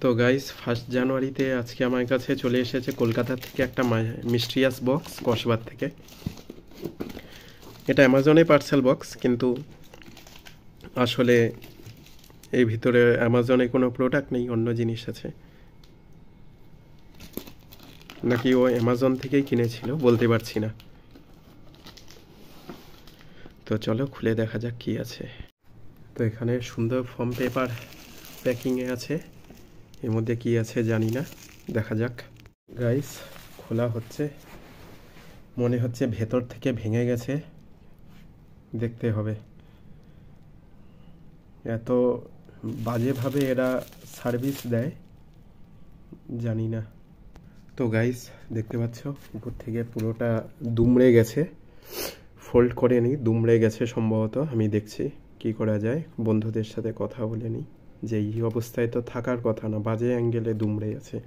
তো গাইস 1 জানুয়ারিতে আজকে আমার কাছে চলে এসেছে কলকাতা থেকে একটা মিস্ট্রিয়াস বক্স কসবার থেকে। এটা অ্যামাজনে পার্সেল বক্স, কিন্তু আসলে এই ভিতরে অ্যামাজনে কোনো প্রোডাক্ট নেই, অন্য জিনিস আছে, নাকি ও অ্যামাজন থেকেই কিনেছিল বলতে পারছি না। তো চলো খুলে দেখা যাক কি আছে। তো এখানে সুন্দর ফর্ম পেপার প্যাকিংয়ে আছে, এর মধ্যে কি আছে জানি না, দেখা যাক। গাইস খোলা হচ্ছে, মনে হচ্ছে ভেতর থেকে ভেঙে গেছে, দেখতে হবে। এত বাজেভাবে এরা সার্ভিস দেয় জানি না। তো গাইস দেখতে পাচ্ছ উপর থেকে পুরোটা দুমড়ে গেছে, ফোল্ড করে নিই, দুমড়ে গেছে সম্ভবত। আমি দেখছি কি করা যায়, বন্ধুদের সাথে কথা বলে নিই যে এই অবস্থায় তো থাকার কথা না, বাজে অ্যাঙ্গেলে দুমড়ে আছে।